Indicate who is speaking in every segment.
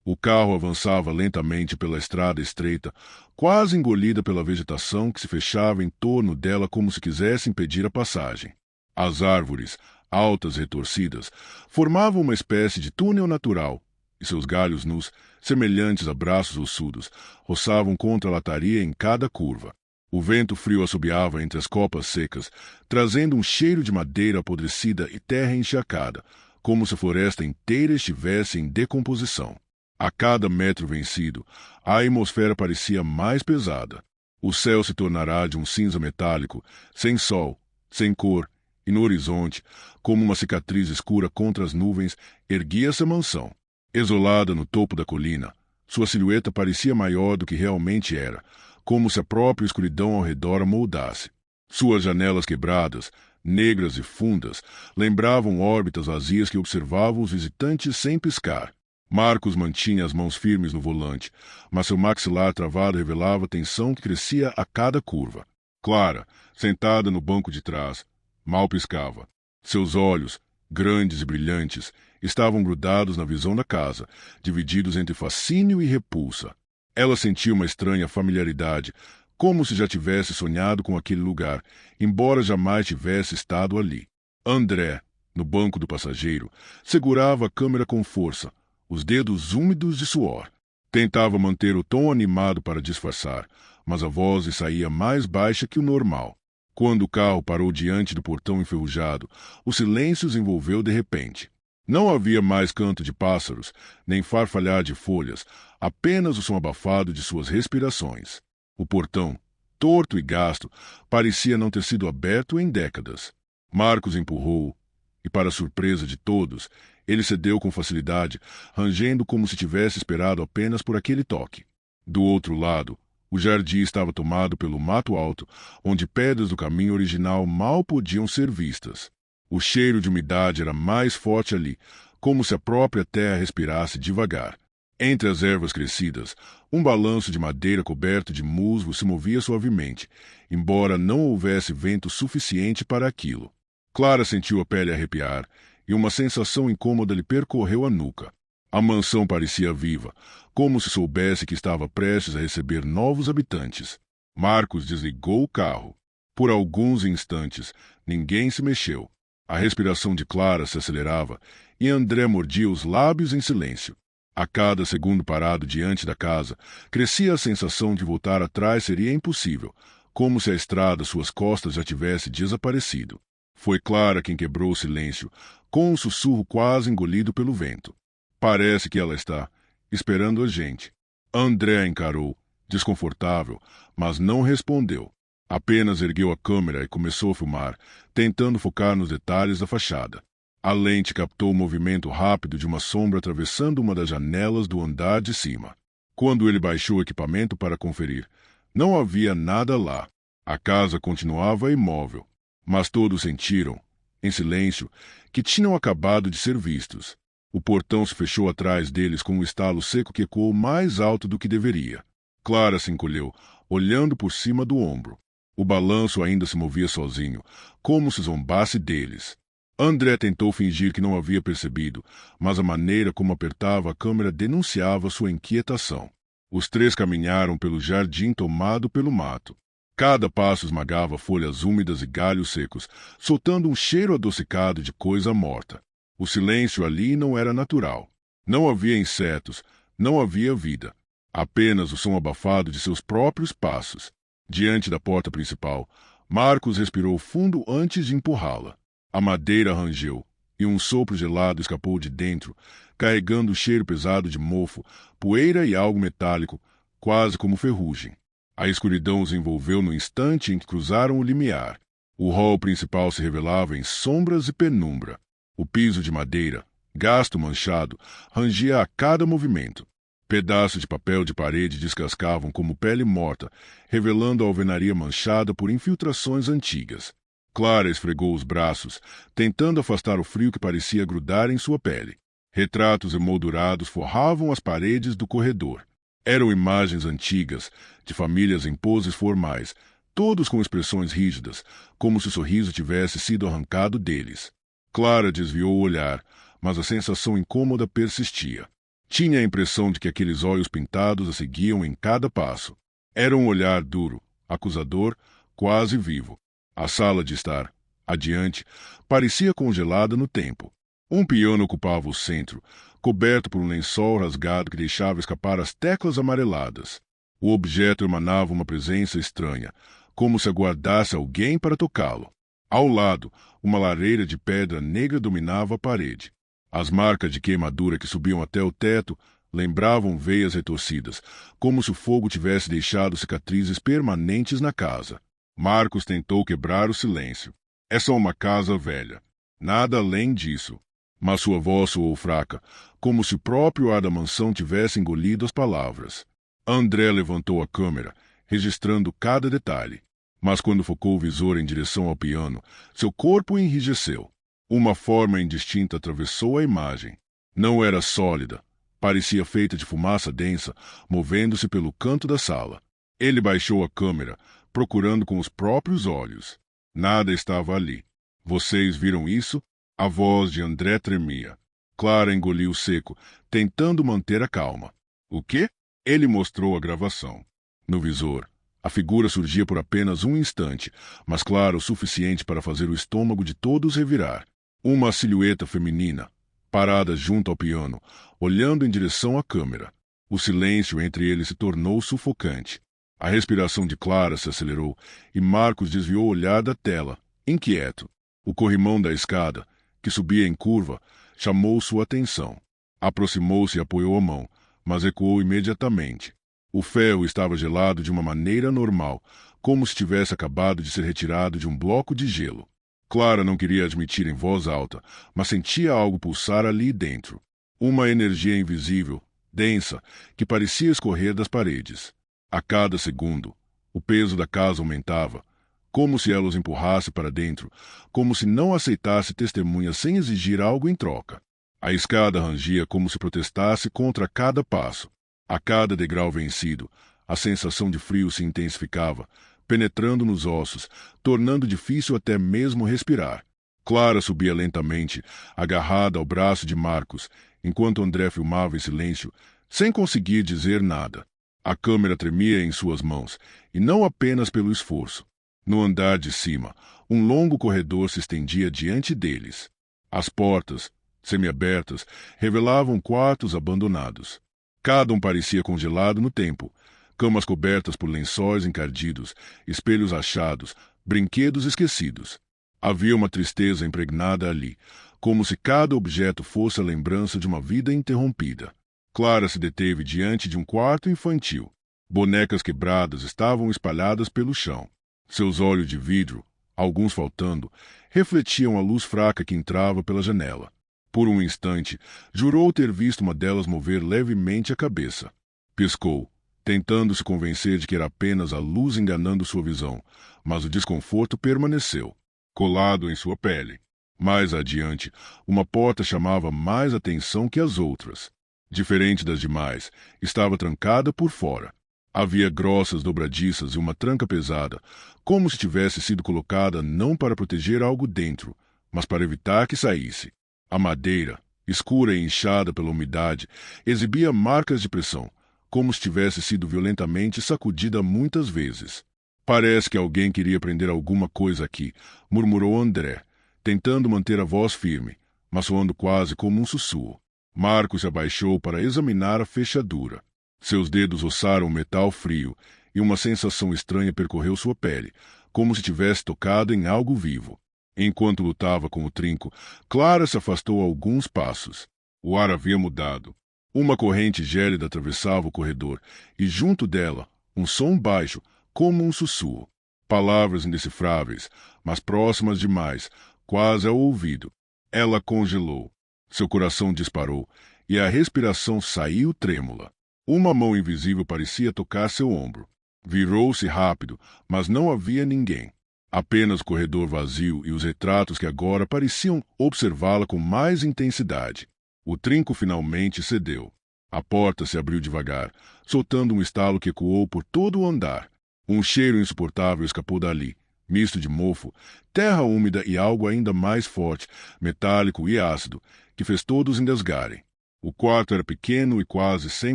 Speaker 1: O carro avançava lentamente pela estrada estreita, quase engolida pela vegetação que se fechava em torno dela como se quisesse impedir a passagem. As árvores, altas e retorcidas, formavam uma espécie de túnel natural, e seus galhos nus, semelhantes a braços ossudos, roçavam contra a lataria em cada curva. O vento frio assobiava entre as copas secas, trazendo um cheiro de madeira apodrecida e terra encharcada, como se a floresta inteira estivesse em decomposição. A cada metro vencido, a atmosfera parecia mais pesada. O céu se tornará de um cinza metálico, sem sol, sem cor, e no horizonte, como uma cicatriz escura contra as nuvens, erguia-se a mansão. Isolada no topo da colina, sua silhueta parecia maior do que realmente era, como se a própria escuridão ao redor a moldasse. Suas janelas quebradas, negras e fundas, lembravam órbitas vazias que observavam os visitantes sem piscar. Marcos mantinha as mãos firmes no volante, mas seu maxilar travado revelava a tensão que crescia a cada curva. Clara, sentada no banco de trás, mal piscava. Seus olhos, grandes e brilhantes, estavam grudados na visão da casa, divididos entre fascínio e repulsa. Ela sentia uma estranha familiaridade, como se já tivesse sonhado com aquele lugar, embora jamais tivesse estado ali. André, no banco do passageiro, segurava a câmera com força, os dedos úmidos de suor. Tentava manter o tom animado para disfarçar, mas a voz lhe saía mais baixa que o normal. Quando o carro parou diante do portão enferrujado, o silêncio os envolveu de repente. Não havia mais canto de pássaros, nem farfalhar de folhas, apenas o som abafado de suas respirações. O portão, torto e gasto, parecia não ter sido aberto em décadas. Marcos empurrou, e para surpresa de todos, ele cedeu com facilidade, rangendo como se tivesse esperado apenas por aquele toque. Do outro lado, o jardim estava tomado pelo mato alto, onde pedras do caminho original mal podiam ser vistas. O cheiro de umidade era mais forte ali, como se a própria terra respirasse devagar. Entre as ervas crescidas, um balanço de madeira coberto de musgo se movia suavemente, embora não houvesse vento suficiente para aquilo. Clara sentiu a pele arrepiar, e uma sensação incômoda lhe percorreu a nuca. A mansão parecia viva, como se soubesse que estava prestes a receber novos habitantes. Marcos desligou o carro. Por alguns instantes, ninguém se mexeu. A respiração de Clara se acelerava, e André mordia os lábios em silêncio. A cada segundo parado diante da casa, crescia a sensação de voltar atrás seria impossível, como se a estrada às suas costas já tivesse desaparecido. Foi Clara quem quebrou o silêncio, com um sussurro quase engolido pelo vento. Parece que ela está esperando a gente. André a encarou, desconfortável, mas não respondeu. Apenas ergueu a câmera e começou a filmar, tentando focar nos detalhes da fachada. A lente captou o movimento rápido de uma sombra atravessando uma das janelas do andar de cima. Quando ele baixou o equipamento para conferir, não havia nada lá. A casa continuava imóvel, mas todos sentiram, em silêncio, que tinham acabado de ser vistos. O portão se fechou atrás deles com um estalo seco que ecoou mais alto do que deveria. Clara se encolheu, olhando por cima do ombro. O balanço ainda se movia sozinho, como se zombasse deles. André tentou fingir que não havia percebido, mas a maneira como apertava a câmera denunciava sua inquietação. Os três caminharam pelo jardim tomado pelo mato. Cada passo esmagava folhas úmidas e galhos secos, soltando um cheiro adocicado de coisa morta. O silêncio ali não era natural. Não havia insetos, não havia vida. Apenas o som abafado de seus próprios passos. Diante da porta principal, Marcos respirou fundo antes de empurrá-la. A madeira rangeu, e um sopro gelado escapou de dentro, carregando o cheiro pesado de mofo, poeira e algo metálico, quase como ferrugem. A escuridão os envolveu no instante em que cruzaram o limiar. O hall principal se revelava em sombras e penumbra. O piso de madeira, gasto manchado, rangia a cada movimento. Pedaços de papel de parede descascavam como pele morta, revelando a alvenaria manchada por infiltrações antigas. Clara esfregou os braços, tentando afastar o frio que parecia grudar em sua pele. Retratos emoldurados forravam as paredes do corredor. Eram imagens antigas, de famílias em poses formais, todos com expressões rígidas, como se o sorriso tivesse sido arrancado deles. Clara desviou o olhar, mas a sensação incômoda persistia. Tinha a impressão de que aqueles olhos pintados a seguiam em cada passo. Era um olhar duro, acusador, quase vivo. A sala de estar, adiante, parecia congelada no tempo. Um piano ocupava o centro, coberto por um lençol rasgado que deixava escapar as teclas amareladas. O objeto emanava uma presença estranha, como se aguardasse alguém para tocá-lo. Ao lado, uma lareira de pedra negra dominava a parede. As marcas de queimadura que subiam até o teto lembravam veias retorcidas, como se o fogo tivesse deixado cicatrizes permanentes na casa. Marcos tentou quebrar o silêncio. É só uma casa velha. Nada além disso. Mas sua voz soou fraca, como se o próprio ar da mansão tivesse engolido as palavras. André levantou a câmera, registrando cada detalhe. Mas quando focou o visor em direção ao piano, seu corpo enrijeceu. Uma forma indistinta atravessou a imagem. Não era sólida. Parecia feita de fumaça densa, movendo-se pelo canto da sala. Ele baixou a câmera, procurando com os próprios olhos. Nada estava ali. Vocês viram isso? A voz de André tremia. Clara engoliu seco, tentando manter a calma. O quê? Ele mostrou a gravação. No visor, a figura surgia por apenas um instante, mas claro o suficiente para fazer o estômago de todos revirar. Uma silhueta feminina, parada junto ao piano, olhando em direção à câmera. O silêncio entre eles se tornou sufocante. A respiração de Clara se acelerou e Marcos desviou o olhar da tela, inquieto. O corrimão da escada, que subia em curva, chamou sua atenção. Aproximou-se e apoiou a mão, mas recuou imediatamente. O ferro estava gelado de uma maneira normal, como se tivesse acabado de ser retirado de um bloco de gelo. Clara não queria admitir em voz alta, mas sentia algo pulsar ali dentro. Uma energia invisível, densa, que parecia escorrer das paredes. A cada segundo, o peso da casa aumentava, como se ela os empurrasse para dentro, como se não aceitasse testemunhas sem exigir algo em troca. A escada rangia como se protestasse contra cada passo. A cada degrau vencido, a sensação de frio se intensificava, penetrando nos ossos, tornando difícil até mesmo respirar. Clara subia lentamente, agarrada ao braço de Marcos, enquanto André filmava em silêncio, sem conseguir dizer nada. A câmera tremia em suas mãos, e não apenas pelo esforço. No andar de cima, um longo corredor se estendia diante deles. As portas, semiabertas, revelavam quartos abandonados. Cada um parecia congelado no tempo. Camas cobertas por lençóis encardidos, espelhos achados, brinquedos esquecidos. Havia uma tristeza impregnada ali, como se cada objeto fosse a lembrança de uma vida interrompida. Clara se deteve diante de um quarto infantil. Bonecas quebradas estavam espalhadas pelo chão. Seus olhos de vidro, alguns faltando, refletiam a luz fraca que entrava pela janela. Por um instante, jurou ter visto uma delas mover levemente a cabeça. Piscou, tentando se convencer de que era apenas a luz enganando sua visão, mas o desconforto permaneceu, colado em sua pele. Mais adiante, uma porta chamava mais atenção que as outras. Diferente das demais, estava trancada por fora. Havia grossas dobradiças e uma tranca pesada, como se tivesse sido colocada não para proteger algo dentro, mas para evitar que saísse. A madeira, escura e inchada pela umidade, exibia marcas de pressão, como se tivesse sido violentamente sacudida muitas vezes. Parece que alguém queria prender alguma coisa aqui, murmurou André, tentando manter a voz firme, mas soando quase como um sussurro. Marcos se abaixou para examinar a fechadura. Seus dedos roçaram o metal frio, e uma sensação estranha percorreu sua pele, como se tivesse tocado em algo vivo. Enquanto lutava com o trinco, Clara se afastou alguns passos. O ar havia mudado. Uma corrente gélida atravessava o corredor, e junto dela, um som baixo, como um sussurro. Palavras indecifráveis, mas próximas demais, quase ao ouvido. Ela congelou. Seu coração disparou, e a respiração saiu trêmula. Uma mão invisível parecia tocar seu ombro. Virou-se rápido, mas não havia ninguém. Apenas o corredor vazio e os retratos que agora pareciam observá-la com mais intensidade. O trinco finalmente cedeu. A porta se abriu devagar, soltando um estalo que ecoou por todo o andar. Um cheiro insuportável escapou dali, misto de mofo, terra úmida e algo ainda mais forte, metálico e ácido, que fez todos engasgarem. O quarto era pequeno e quase sem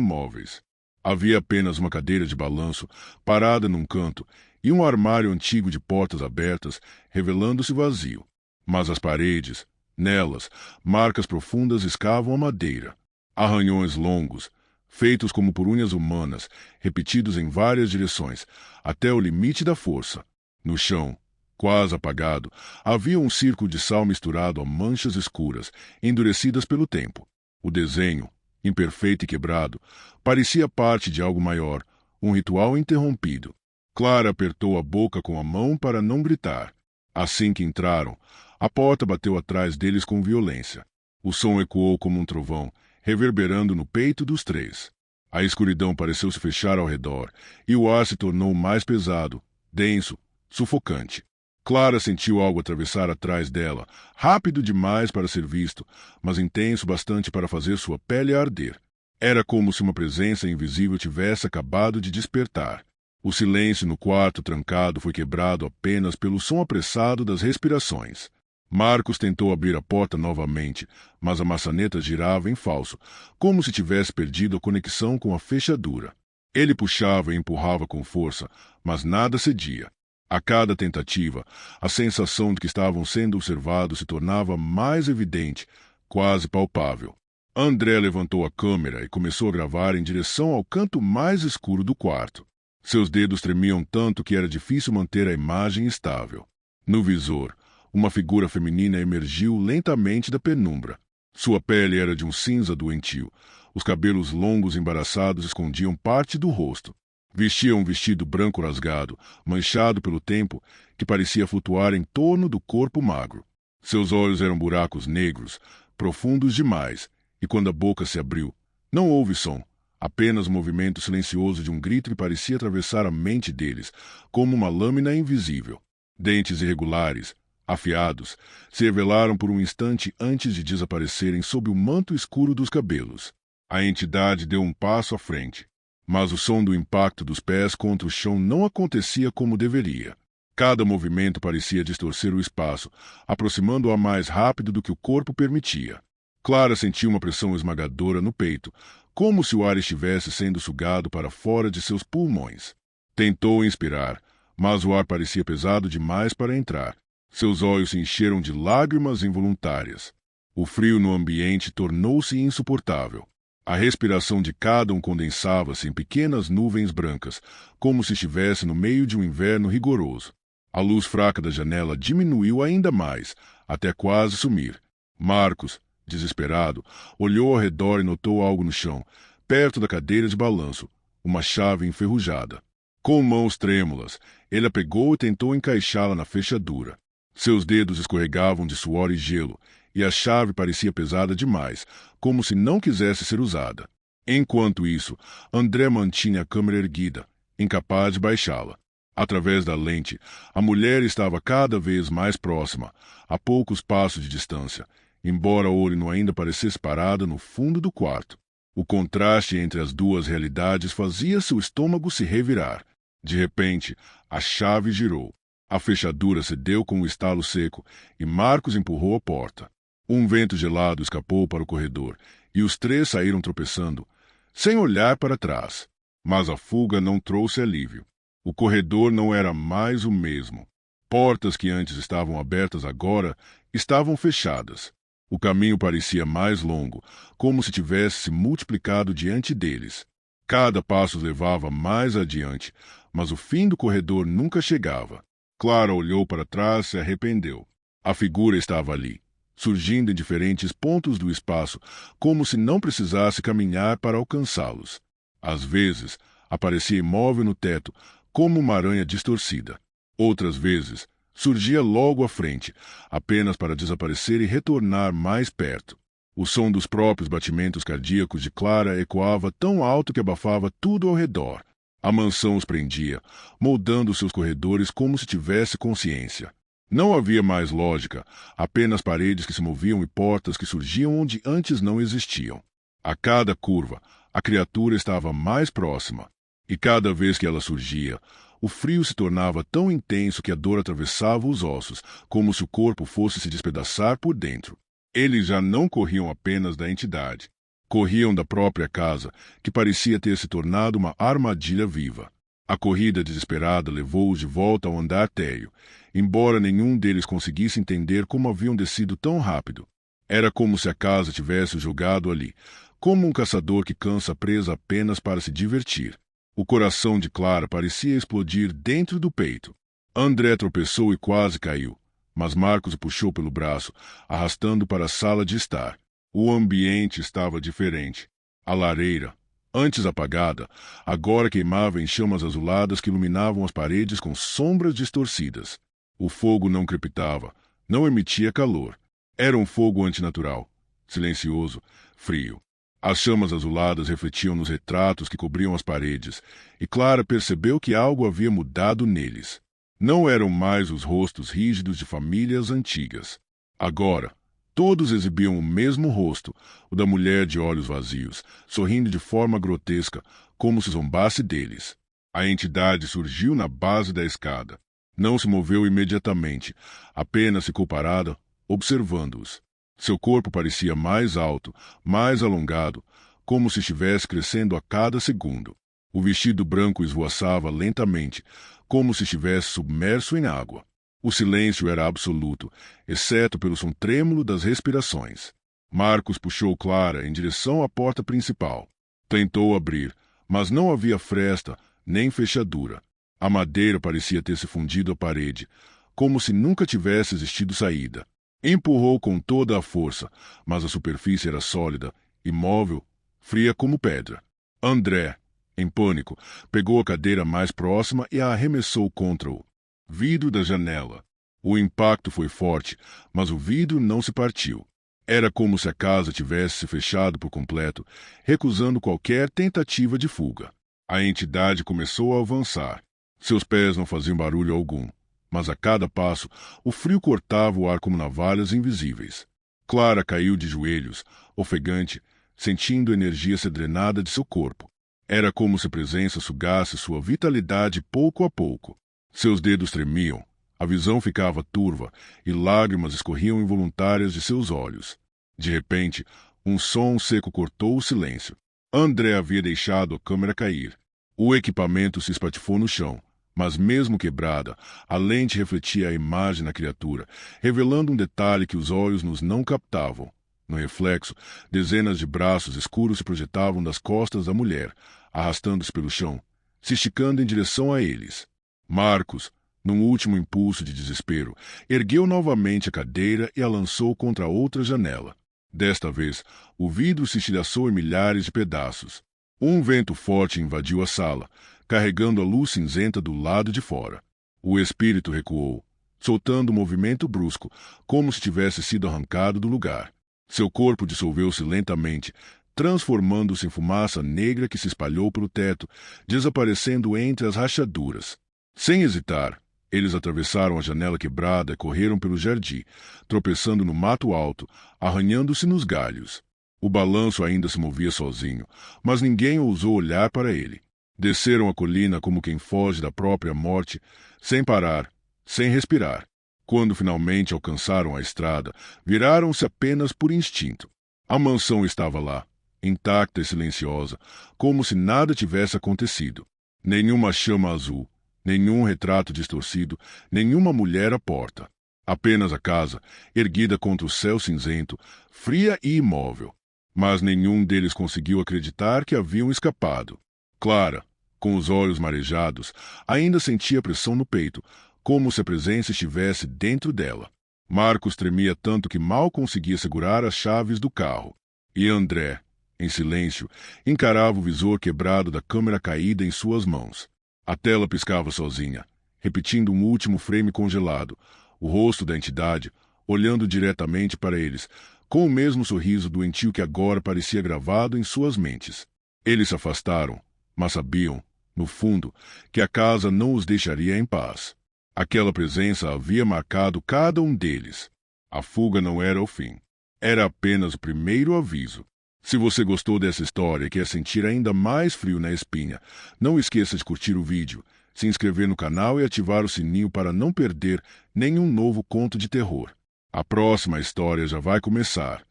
Speaker 1: móveis. Havia apenas uma cadeira de balanço parada num canto e um armário antigo de portas abertas, revelando-se vazio. Mas as paredes, nelas, marcas profundas escavam a madeira. Arranhões longos, feitos como por unhas humanas, repetidos em várias direções, até o limite da força. No chão, quase apagado, havia um círculo de sal misturado a manchas escuras, endurecidas pelo tempo. O desenho, imperfeito e quebrado, parecia parte de algo maior, um ritual interrompido. Clara apertou a boca com a mão para não gritar. Assim que entraram, a porta bateu atrás deles com violência. O som ecoou como um trovão, reverberando no peito dos três. A escuridão pareceu se fechar ao redor, e o ar se tornou mais pesado, denso, sufocante. Clara sentiu algo atravessar atrás dela, rápido demais para ser visto, mas intenso bastante para fazer sua pele arder. Era como se uma presença invisível tivesse acabado de despertar. O silêncio no quarto trancado foi quebrado apenas pelo som apressado das respirações. Marcos tentou abrir a porta novamente, mas a maçaneta girava em falso, como se tivesse perdido a conexão com a fechadura. Ele puxava e empurrava com força, mas nada cedia. A cada tentativa, a sensação de que estavam sendo observados se tornava mais evidente, quase palpável. André levantou a câmera e começou a gravar em direção ao canto mais escuro do quarto. Seus dedos tremiam tanto que era difícil manter a imagem estável. No visor, uma figura feminina emergiu lentamente da penumbra. Sua pele era de um cinza doentio. Os cabelos longos e embaraçados escondiam parte do rosto. Vestia um vestido branco rasgado, manchado pelo tempo, que parecia flutuar em torno do corpo magro. Seus olhos eram buracos negros, profundos demais, e quando a boca se abriu, não houve som, apenas o movimento silencioso de um grito que parecia atravessar a mente deles, como uma lâmina invisível. Dentes irregulares, afiados, se revelaram por um instante antes de desaparecerem sob o manto escuro dos cabelos. A entidade deu um passo à frente, mas o som do impacto dos pés contra o chão não acontecia como deveria. Cada movimento parecia distorcer o espaço, aproximando-a mais rápido do que o corpo permitia. Clara sentiu uma pressão esmagadora no peito, como se o ar estivesse sendo sugado para fora de seus pulmões. Tentou inspirar, mas o ar parecia pesado demais para entrar. Seus olhos se encheram de lágrimas involuntárias. O frio no ambiente tornou-se insuportável. A respiração de cada um condensava-se em pequenas nuvens brancas, como se estivesse no meio de um inverno rigoroso. A luz fraca da janela diminuiu ainda mais, até quase sumir. Marcos, desesperado, olhou ao redor e notou algo no chão, perto da cadeira de balanço, uma chave enferrujada. Com mãos trêmulas, ele a pegou e tentou encaixá-la na fechadura. Seus dedos escorregavam de suor e gelo, e a chave parecia pesada demais, como se não quisesse ser usada. Enquanto isso, André mantinha a câmera erguida, incapaz de baixá-la. Através da lente, a mulher estava cada vez mais próxima, a poucos passos de distância, embora Orino ainda parecesse parada no fundo do quarto. O contraste entre as duas realidades fazia seu estômago se revirar. De repente, a chave girou. A fechadura cedeu com um estalo seco e Marcos empurrou a porta. Um vento gelado escapou para o corredor e os três saíram tropeçando, sem olhar para trás. Mas a fuga não trouxe alívio. O corredor não era mais o mesmo. Portas que antes estavam abertas agora estavam fechadas. O caminho parecia mais longo, como se tivesse se multiplicado diante deles. Cada passo os levava mais adiante, mas o fim do corredor nunca chegava. Clara olhou para trás e se arrependeu. A figura estava ali, surgindo em diferentes pontos do espaço, como se não precisasse caminhar para alcançá-los. Às vezes, aparecia imóvel no teto, como uma aranha distorcida. Outras vezes, surgia logo à frente, apenas para desaparecer e retornar mais perto. O som dos próprios batimentos cardíacos de Clara ecoava tão alto que abafava tudo ao redor. A mansão os prendia, moldando seus corredores como se tivesse consciência. Não havia mais lógica, apenas paredes que se moviam e portas que surgiam onde antes não existiam. A cada curva, a criatura estava mais próxima, e cada vez que ela surgia, o frio se tornava tão intenso que a dor atravessava os ossos, como se o corpo fosse se despedaçar por dentro. Eles já não corriam apenas da entidade. Corriam da própria casa, que parecia ter se tornado uma armadilha viva. A corrida desesperada levou-os de volta ao andar térreo, embora nenhum deles conseguisse entender como haviam descido tão rápido. Era como se a casa tivesse jogado ali, como um caçador que cansa a presa apenas para se divertir. O coração de Clara parecia explodir dentro do peito. André tropeçou e quase caiu, mas Marcos o puxou pelo braço, arrastando para a sala de estar. O ambiente estava diferente. A lareira, antes apagada, agora queimava em chamas azuladas que iluminavam as paredes com sombras distorcidas. O fogo não crepitava, não emitia calor. Era um fogo antinatural, silencioso, frio. As chamas azuladas refletiam nos retratos que cobriam as paredes, e Clara percebeu que algo havia mudado neles. Não eram mais os rostos rígidos de famílias antigas. Agora, todos exibiam o mesmo rosto, o da mulher de olhos vazios, sorrindo de forma grotesca, como se zombasse deles. A entidade surgiu na base da escada. Não se moveu imediatamente, apenas ficou parada, observando-os. Seu corpo parecia mais alto, mais alongado, como se estivesse crescendo a cada segundo. O vestido branco esvoaçava lentamente, como se estivesse submerso em água. O silêncio era absoluto, exceto pelo som trêmulo das respirações. Marcos puxou Clara em direção à porta principal. Tentou abrir, mas não havia fresta nem fechadura. A madeira parecia ter se fundido à parede, como se nunca tivesse existido saída. Empurrou com toda a força, mas a superfície era sólida, imóvel, fria como pedra. André, em pânico, pegou a cadeira mais próxima e a arremessou contra o vidro da janela. O impacto foi forte, mas o vidro não se partiu. Era como se a casa tivesse se fechado por completo, recusando qualquer tentativa de fuga. A entidade começou a avançar. Seus pés não faziam barulho algum, mas a cada passo o frio cortava o ar como navalhas invisíveis. Clara caiu de joelhos, ofegante, sentindo a energia ser drenada de seu corpo. Era como se a presença sugasse sua vitalidade pouco a pouco. Seus dedos tremiam, a visão ficava turva e lágrimas escorriam involuntárias de seus olhos. De repente, um som seco cortou o silêncio. André havia deixado a câmera cair. O equipamento se espatifou no chão, mas mesmo quebrada, a lente refletia a imagem da criatura, revelando um detalhe que os olhos nos não captavam. No reflexo, dezenas de braços escuros se projetavam das costas da mulher, arrastando-se pelo chão, se esticando em direção a eles. Marcos, num último impulso de desespero, ergueu novamente a cadeira e a lançou contra outra janela. Desta vez, o vidro se estilhaçou em milhares de pedaços. Um vento forte invadiu a sala, carregando a luz cinzenta do lado de fora. O espírito recuou, soltando um movimento brusco, como se tivesse sido arrancado do lugar. Seu corpo dissolveu-se lentamente, transformando-se em fumaça negra que se espalhou pelo teto, desaparecendo entre as rachaduras. Sem hesitar, eles atravessaram a janela quebrada e correram pelo jardim, tropeçando no mato alto, arranhando-se nos galhos. O balanço ainda se movia sozinho, mas ninguém ousou olhar para ele. Desceram a colina como quem foge da própria morte, sem parar, sem respirar. Quando finalmente alcançaram a estrada, viraram-se apenas por instinto. A mansão estava lá, intacta e silenciosa, como se nada tivesse acontecido. Nenhuma chama azul, nenhum retrato distorcido, nenhuma mulher à porta. Apenas a casa, erguida contra o céu cinzento, fria e imóvel. Mas nenhum deles conseguiu acreditar que haviam escapado. Clara, com os olhos marejados, ainda sentia pressão no peito, como se a presença estivesse dentro dela. Marcos tremia tanto que mal conseguia segurar as chaves do carro. E André, em silêncio, encarava o visor quebrado da câmera caída em suas mãos. A tela piscava sozinha, repetindo um último frame congelado, o rosto da entidade, olhando diretamente para eles, com o mesmo sorriso doentio que agora parecia gravado em suas mentes. Eles se afastaram, mas sabiam, no fundo, que a casa não os deixaria em paz. Aquela presença havia marcado cada um deles. A fuga não era o fim. Era apenas o primeiro aviso. Se você gostou dessa história e quer sentir ainda mais frio na espinha, não esqueça de curtir o vídeo, se inscrever no canal e ativar o sininho para não perder nenhum novo conto de terror. A próxima história já vai começar.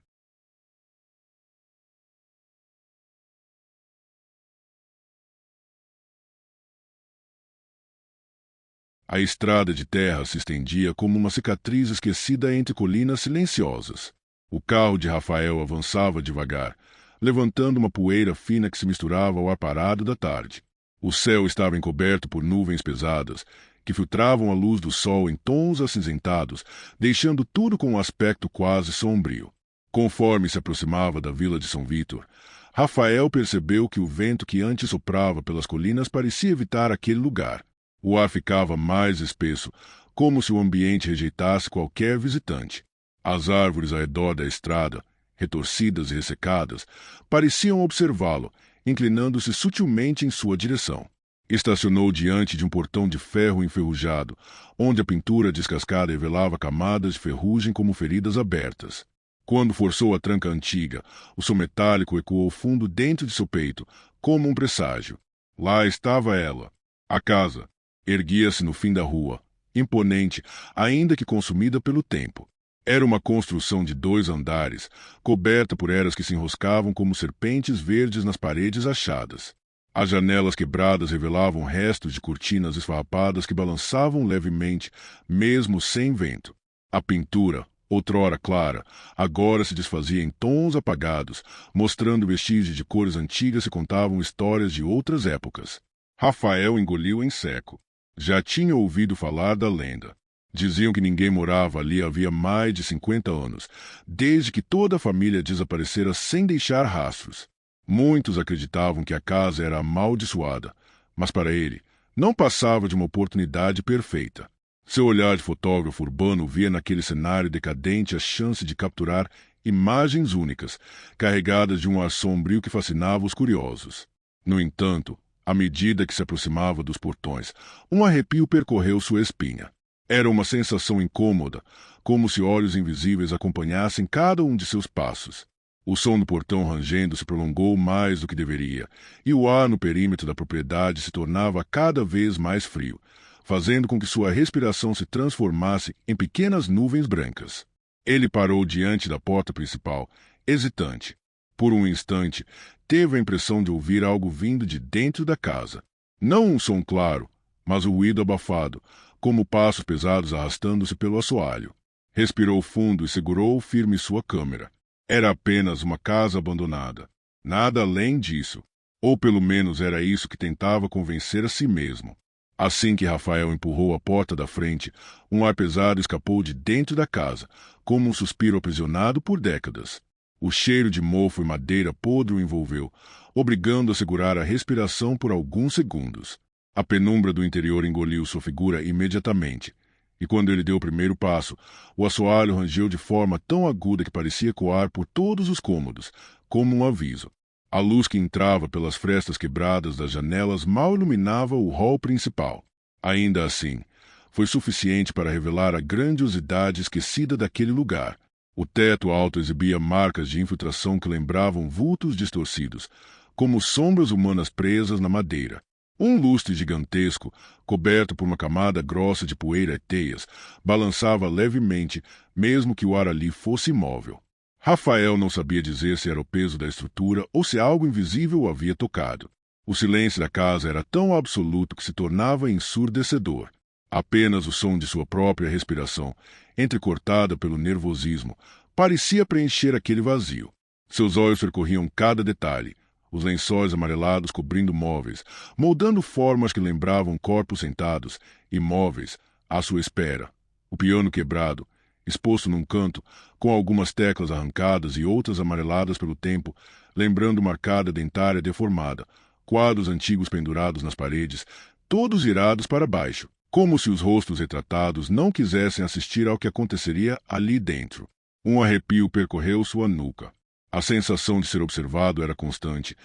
Speaker 1: A estrada de terra se estendia como uma cicatriz esquecida entre colinas silenciosas. O carro de Rafael avançava devagar, levantando uma poeira fina que se misturava ao ar parado da tarde. O céu estava encoberto por nuvens pesadas, que filtravam a luz do sol em tons acinzentados, deixando tudo com um aspecto quase sombrio. Conforme se aproximava da vila de São Vítor, Rafael percebeu que o vento que antes soprava pelas colinas parecia evitar aquele lugar. O ar ficava mais espesso, como se o ambiente rejeitasse qualquer visitante. As árvores ao redor da estrada, retorcidas e ressecadas, pareciam observá-lo, inclinando-se sutilmente em sua direção. Estacionou diante de um portão de ferro enferrujado, onde a pintura descascada revelava camadas de ferrugem como feridas abertas. Quando forçou a tranca antiga, o som metálico ecoou fundo dentro de seu peito, como um presságio. Lá estava ela, a casa. Erguia-se no fim da rua, imponente, ainda que consumida pelo tempo. Era uma construção de 2 andares, coberta por eras que se enroscavam como serpentes verdes nas paredes achadas. As janelas quebradas revelavam restos de cortinas esfarrapadas que balançavam levemente, mesmo sem vento. A pintura, outrora clara, agora se desfazia em tons apagados, mostrando vestígios de cores antigas que contavam histórias de outras épocas. Rafael engoliu em seco. Já tinha ouvido falar da lenda. Diziam que ninguém morava ali havia mais de 50 anos, desde que toda a família desaparecera sem deixar rastros. Muitos acreditavam que a casa era amaldiçoada, mas para ele, não passava de uma oportunidade perfeita. Seu olhar de fotógrafo urbano via naquele cenário decadente a chance de capturar imagens únicas, carregadas de um ar sombrio que fascinava os curiosos. No entanto, à medida que se aproximava dos portões, um arrepio percorreu sua espinha. Era uma sensação incômoda, como se olhos invisíveis acompanhassem cada um de seus passos. O som do portão rangendo se prolongou mais do que deveria, e o ar no perímetro da propriedade se tornava cada vez mais frio, fazendo com que sua respiração se transformasse em pequenas nuvens brancas. Ele parou diante da porta principal, hesitante. Por um instante, teve a impressão de ouvir algo vindo de dentro da casa. Não um som claro, mas o ruído abafado, como passos pesados arrastando-se pelo assoalho. Respirou fundo e segurou firme sua câmera. Era apenas uma casa abandonada. Nada além disso. Ou pelo menos era isso que tentava convencer a si mesmo. Assim que Rafael empurrou a porta da frente, um ar pesado escapou de dentro da casa, como um suspiro aprisionado por décadas. O cheiro de mofo e madeira podre o envolveu, obrigando a segurar a respiração por alguns segundos. A penumbra do interior engoliu sua figura imediatamente, e quando ele deu o primeiro passo, o assoalho rangeu de forma tão aguda que parecia ecoar por todos os cômodos, como um aviso. A luz que entrava pelas frestas quebradas das janelas mal iluminava o hall principal. Ainda assim, foi suficiente para revelar a grandiosidade esquecida daquele lugar. O teto alto exibia marcas de infiltração que lembravam vultos distorcidos, como sombras humanas presas na madeira. Um lustre gigantesco, coberto por uma camada grossa de poeira e teias, balançava levemente, mesmo que o ar ali fosse imóvel. Rafael não sabia dizer se era o peso da estrutura ou se algo invisível o havia tocado. O silêncio da casa era tão absoluto que se tornava ensurdecedor. Apenas o som de sua própria respiração, entrecortada pelo nervosismo, parecia preencher aquele vazio. Seus olhos percorriam cada detalhe, os lençóis amarelados cobrindo móveis, moldando formas que lembravam corpos sentados, imóveis, à sua espera. O piano quebrado, exposto num canto, com algumas teclas arrancadas e outras amareladas pelo tempo, lembrando uma arcada dentária deformada, quadros antigos pendurados nas paredes, todos virados para baixo, como se os rostos retratados não quisessem assistir ao que aconteceria ali dentro. Um arrepio percorreu sua nuca. A sensação de ser observado era constante,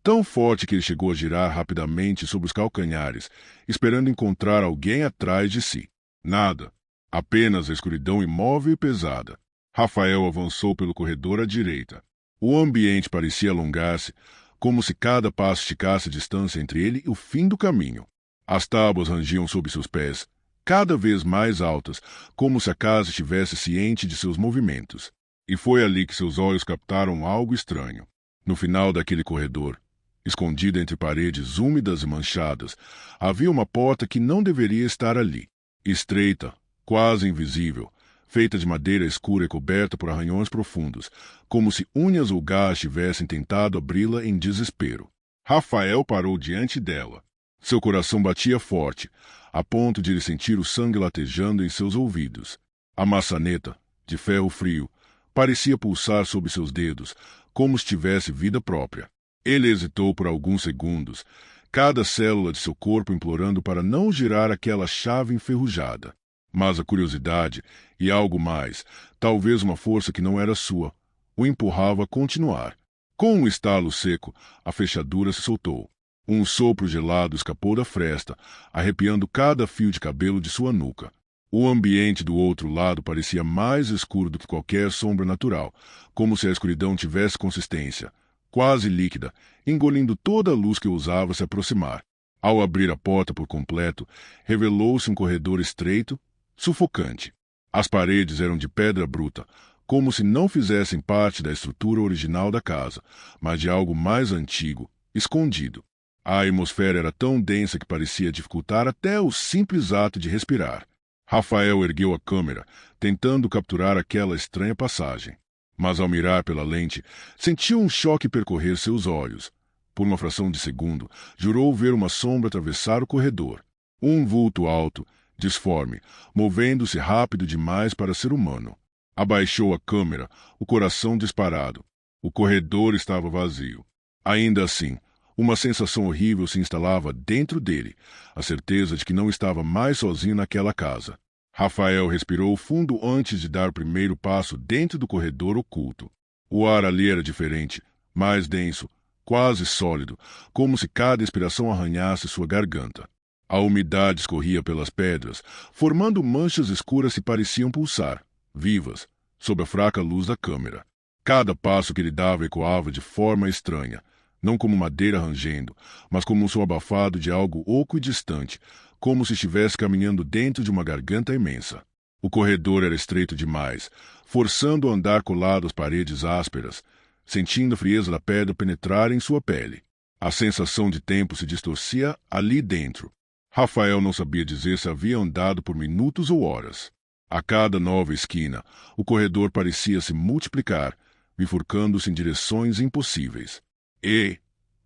Speaker 1: tão forte que ele chegou a girar rapidamente sobre os calcanhares, esperando encontrar alguém atrás de si. Nada. Apenas a escuridão imóvel e pesada. Rafael avançou pelo corredor à direita. O ambiente parecia alongar-se, como se cada passo esticasse a distância entre ele e o fim do caminho. As tábuas rangiam sob seus pés, cada vez mais altas, como se a casa estivesse ciente de seus movimentos. E foi ali que seus olhos captaram algo estranho. No final daquele corredor, escondida entre paredes úmidas e manchadas, havia uma porta que não deveria estar ali. estreita, quase invisível, feita de madeira escura e coberta por arranhões profundos, como se unhas ou garras tivessem tentado abri-la em desespero. Rafael parou diante dela. Seu coração batia forte, a ponto de ele sentir o sangue latejando em seus ouvidos. A maçaneta, de ferro frio, parecia pulsar sob seus dedos, como se tivesse vida própria. Ele hesitou por alguns segundos, cada célula de seu corpo implorando para não girar aquela chave enferrujada. Mas a curiosidade e algo mais, talvez uma força que não era sua, o empurrava a continuar. Com um estalo seco, a fechadura se soltou. Um sopro gelado escapou da fresta, arrepiando cada fio de cabelo de sua nuca. O ambiente do outro lado parecia mais escuro do que qualquer sombra natural, como se a escuridão tivesse consistência, quase líquida, engolindo toda a luz que ousava se aproximar. Ao abrir a porta por completo, revelou-se um corredor estreito, sufocante. As paredes eram de pedra bruta, como se não fizessem parte da estrutura original da casa, mas de algo mais antigo, escondido. A atmosfera era tão densa que parecia dificultar até o simples ato de respirar. Rafael ergueu a câmera, tentando capturar aquela estranha passagem. Mas ao mirar pela lente, sentiu um choque percorrer seus olhos. Por uma fração de segundo, jurou ver uma sombra atravessar o corredor. Um vulto alto, disforme, movendo-se rápido demais para ser humano. Abaixou a câmera, o coração disparado. O corredor estava vazio. Ainda assim, uma sensação horrível se instalava dentro dele, a certeza de que não estava mais sozinho naquela casa. Rafael respirou fundo antes de dar o primeiro passo dentro do corredor oculto. O ar ali era diferente, mais denso, quase sólido, como se cada expiração arranhasse sua garganta. A umidade escorria pelas pedras, formando manchas escuras que pareciam pulsar, vivas, sob a fraca luz da câmera. Cada passo que ele dava ecoava de forma estranha, não como madeira rangendo, mas como um som abafado de algo oco e distante, como se estivesse caminhando dentro de uma garganta imensa. O corredor era estreito demais, forçando-o a andar colado às paredes ásperas, sentindo a frieza da pedra penetrar em sua pele. A sensação de tempo se distorcia ali dentro. Rafael não sabia dizer se havia andado por minutos ou horas. A cada nova esquina, o corredor parecia se multiplicar, bifurcando-se em direções impossíveis. E,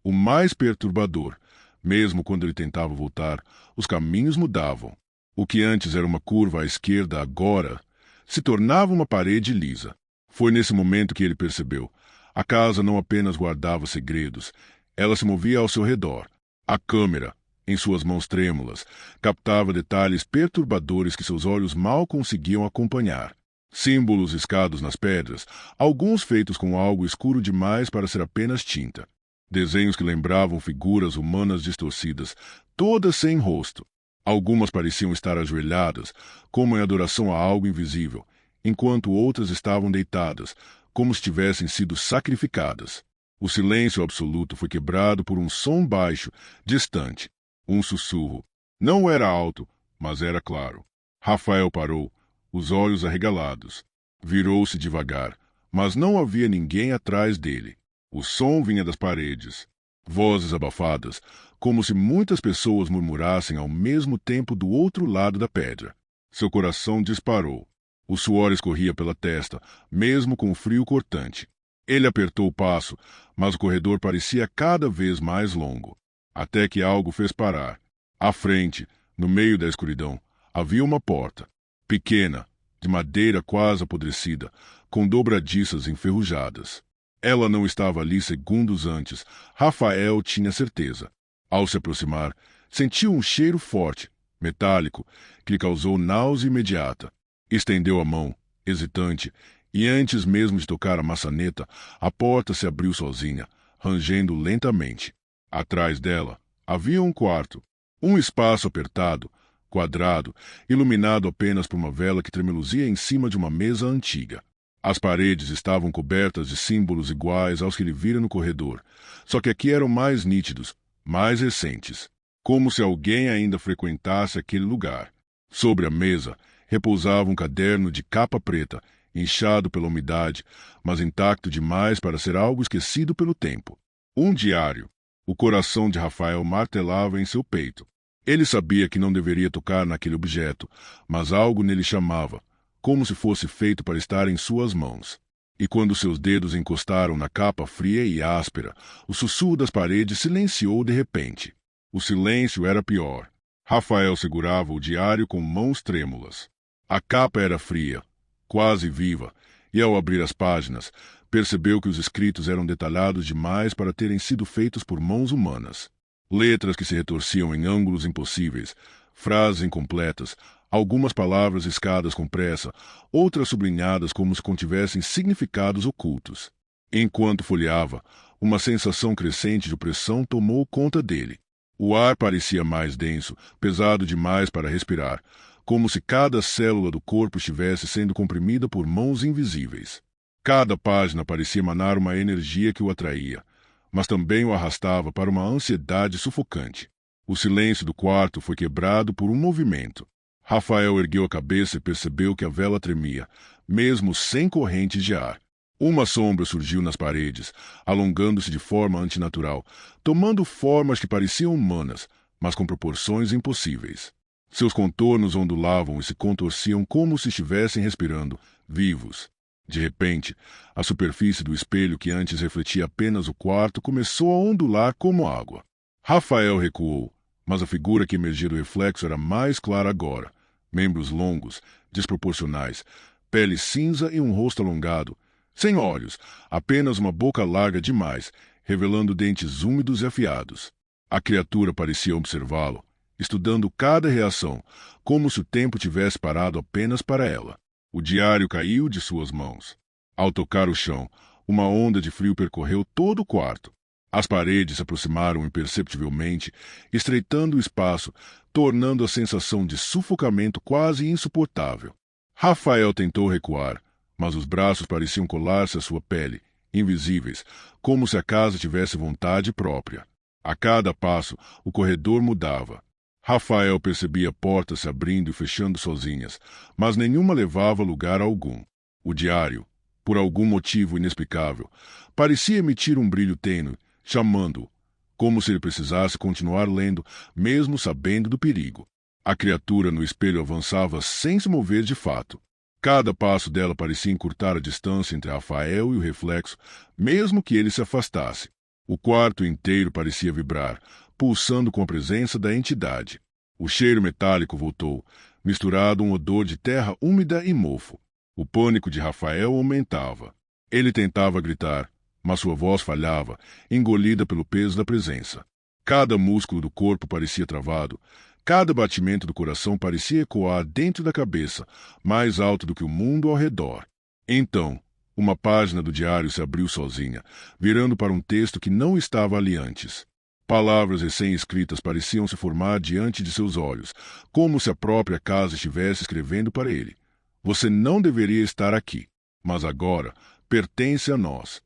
Speaker 1: o mais perturbador, mesmo quando ele tentava voltar, os caminhos mudavam. O que antes era uma curva à esquerda agora se tornava uma parede lisa. Foi nesse momento que ele percebeu. A casa não apenas guardava segredos, ela se movia ao seu redor. A câmera, em suas mãos trêmulas, captava detalhes perturbadores que seus olhos mal conseguiam acompanhar. Símbolos riscados nas pedras, alguns feitos com algo escuro demais para ser apenas tinta. Desenhos que lembravam figuras humanas distorcidas, todas sem rosto. Algumas pareciam estar ajoelhadas, como em adoração a algo invisível, enquanto outras estavam deitadas, como se tivessem sido sacrificadas. O silêncio absoluto foi quebrado por um som baixo, distante. Um sussurro. Não era alto, mas era claro. Rafael parou, os olhos arregalados. Virou-se devagar, mas não havia ninguém atrás dele. O som vinha das paredes. Vozes abafadas, como se muitas pessoas murmurassem ao mesmo tempo do outro lado da pedra. Seu coração disparou. O suor escorria pela testa, mesmo com o frio cortante. Ele apertou o passo, mas o corredor parecia cada vez mais longo. Até que algo fez parar. À frente, no meio da escuridão, havia uma porta. Pequena, de madeira quase apodrecida, com dobradiças enferrujadas. Ela não estava ali segundos antes, Rafael tinha certeza. Ao se aproximar, sentiu um cheiro forte, metálico, que lhe causou náusea imediata. Estendeu a mão, hesitante, e antes mesmo de tocar a maçaneta, a porta se abriu sozinha, rangendo lentamente. Atrás dela, havia um quarto, um espaço apertado, quadrado, iluminado apenas por uma vela que tremeluzia em cima de uma mesa antiga. As paredes estavam cobertas de símbolos iguais aos que ele vira no corredor, só que aqui eram mais nítidos, mais recentes, como se alguém ainda frequentasse aquele lugar. Sobre a mesa, repousava um caderno de capa preta, inchado pela umidade, mas intacto demais para ser algo esquecido pelo tempo. Um diário. O coração de Rafael martelava em seu peito. Ele sabia que não deveria tocar naquele objeto, mas algo nele chamava, como se fosse feito para estar em suas mãos. E quando seus dedos encostaram na capa fria e áspera, o sussurro das paredes silenciou de repente. O silêncio era pior. Rafael segurava o diário com mãos trêmulas. A capa era fria, quase viva, e ao abrir as páginas, percebeu que os escritos eram detalhados demais para terem sido feitos por mãos humanas. Letras que se retorciam em ângulos impossíveis, frases incompletas, algumas palavras riscadas com pressa, outras sublinhadas como se contivessem significados ocultos. Enquanto folheava, uma sensação crescente de opressão tomou conta dele. O ar parecia mais denso, pesado demais para respirar, como se cada célula do corpo estivesse sendo comprimida por mãos invisíveis. Cada página parecia emanar uma energia que o atraía, mas também o arrastava para uma ansiedade sufocante. O silêncio do quarto foi quebrado por um movimento. Rafael ergueu a cabeça e percebeu que a vela tremia, mesmo sem correntes de ar. Uma sombra surgiu nas paredes, alongando-se de forma antinatural, tomando formas que pareciam humanas, mas com proporções impossíveis. Seus contornos ondulavam e se contorciam como se estivessem respirando, vivos. De repente, a superfície do espelho que antes refletia apenas o quarto começou a ondular como água. Rafael recuou, mas a figura que emergia do reflexo era mais clara agora. Membros longos, desproporcionais, pele cinza e um rosto alongado, sem olhos, apenas uma boca larga demais, revelando dentes úmidos e afiados. A criatura parecia observá-lo, estudando cada reação, como se o tempo tivesse parado apenas para ela. O diário caiu de suas mãos. Ao tocar o chão, uma onda de frio percorreu todo o quarto. As paredes se aproximaram imperceptivelmente, estreitando o espaço, tornando a sensação de sufocamento quase insuportável. Rafael tentou recuar, mas os braços pareciam colar-se à sua pele, invisíveis, como se a casa tivesse vontade própria. A cada passo, o corredor mudava. Rafael percebia portas se abrindo e fechando sozinhas, mas nenhuma levava a lugar algum. O diário, por algum motivo inexplicável, parecia emitir um brilho tênue, chamando-o, como se ele precisasse continuar lendo, mesmo sabendo do perigo. A criatura no espelho avançava sem se mover de fato. Cada passo dela parecia encurtar a distância entre Rafael e o reflexo, mesmo que ele se afastasse. O quarto inteiro parecia vibrar, pulsando com a presença da entidade. O cheiro metálico voltou, misturado a um odor de terra úmida e mofo. O pânico de Rafael aumentava. Ele tentava gritar, mas sua voz falhava, engolida pelo peso da presença. Cada músculo do corpo parecia travado. Cada batimento do coração parecia ecoar dentro da cabeça, mais alto do que o mundo ao redor. Então, uma página do diário se abriu sozinha, virando para um texto que não estava ali antes. Palavras recém-escritas pareciam se formar diante de seus olhos, como se a própria casa estivesse escrevendo para ele. Você não deveria estar aqui, mas agora pertence a nós.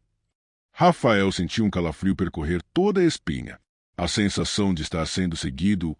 Speaker 1: Rafael sentiu um calafrio percorrer toda a espinha. A sensação de estar sendo seguido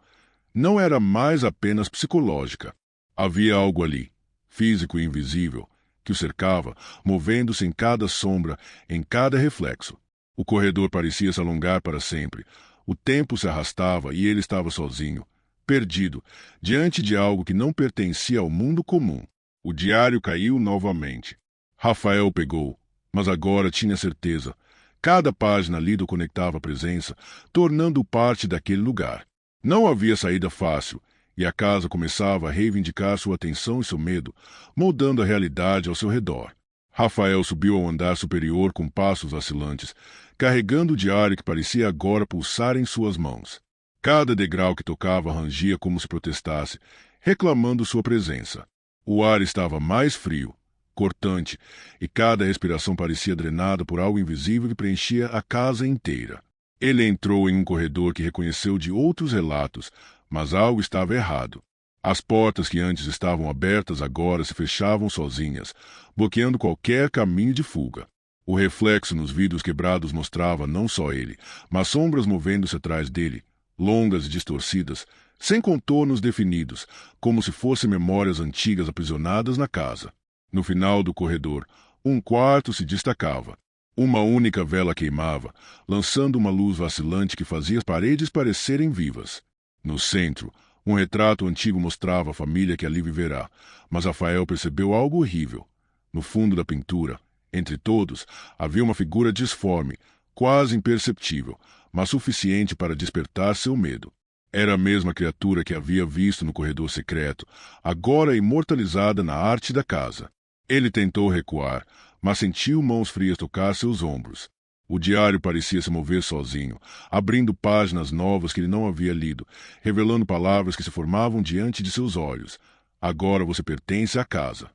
Speaker 1: não era mais apenas psicológica. Havia algo ali, físico e invisível, que o cercava, movendo-se em cada sombra, em cada reflexo. O corredor parecia se alongar para sempre. O tempo se arrastava e ele estava sozinho, perdido, diante de algo que não pertencia ao mundo comum. O diário caiu novamente. Rafael o pegou, mas agora tinha certeza. Cada página lida o conectava à presença, tornando-o parte daquele lugar. Não havia saída fácil, e a casa começava a reivindicar sua atenção e seu medo, moldando a realidade ao seu redor. Rafael subiu ao andar superior com passos vacilantes, carregando o diário que parecia agora pulsar em suas mãos. Cada degrau que tocava rangia como se protestasse, reclamando sua presença. O ar estava mais frio, cortante, e cada respiração parecia drenada por algo invisível que preenchia a casa inteira. Ele entrou em um corredor que reconheceu de outros relatos, mas algo estava errado. As portas que antes estavam abertas agora se fechavam sozinhas, bloqueando qualquer caminho de fuga. O reflexo nos vidros quebrados mostrava não só ele, mas sombras movendo-se atrás dele, longas e distorcidas, sem contornos definidos, como se fossem memórias antigas aprisionadas na casa. No final do corredor, um quarto se destacava. Uma única vela queimava, lançando uma luz vacilante que fazia as paredes parecerem vivas. No centro, um retrato antigo mostrava a família que ali viverá, mas Rafael percebeu algo horrível. No fundo da pintura, entre todos, havia uma figura disforme, quase imperceptível, mas suficiente para despertar seu medo. Era a mesma criatura que havia visto no corredor secreto, agora imortalizada na arte da casa. Ele tentou recuar, mas sentiu mãos frias tocar seus ombros. O diário parecia se mover sozinho, abrindo páginas novas que ele não havia lido, revelando palavras que se formavam diante de seus olhos. Agora você pertence à casa.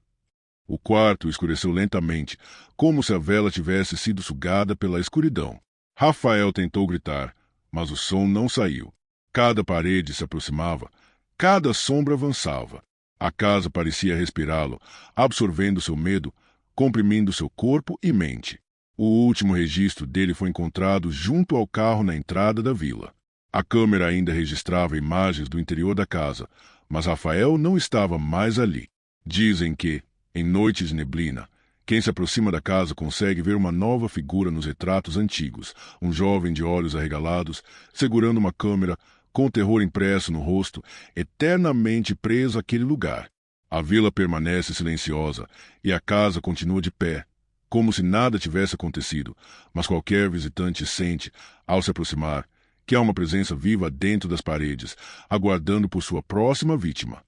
Speaker 1: O quarto escureceu lentamente, como se a vela tivesse sido sugada pela escuridão. Rafael tentou gritar, mas o som não saiu. Cada parede se aproximava, cada sombra avançava. A casa parecia respirá-lo, absorvendo seu medo, comprimindo seu corpo e mente. O último registro dele foi encontrado junto ao carro na entrada da vila. A câmera ainda registrava imagens do interior da casa, mas Rafael não estava mais ali. Dizem que, em noites de neblina, quem se aproxima da casa consegue ver uma nova figura nos retratos antigos, um jovem de olhos arregalados, segurando uma câmera, com o terror impresso no rosto, eternamente preso àquele lugar. A vila permanece silenciosa e a casa continua de pé, como se nada tivesse acontecido, mas qualquer visitante sente, ao se aproximar, que há uma presença viva dentro das paredes, aguardando por sua próxima vítima.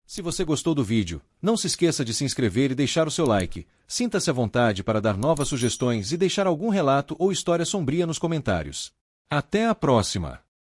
Speaker 2: Se você gostou do vídeo, não se esqueça de se inscrever e deixar o seu like. Sinta-se à vontade para dar novas sugestões e deixar algum relato ou história sombria nos comentários. Até a próxima!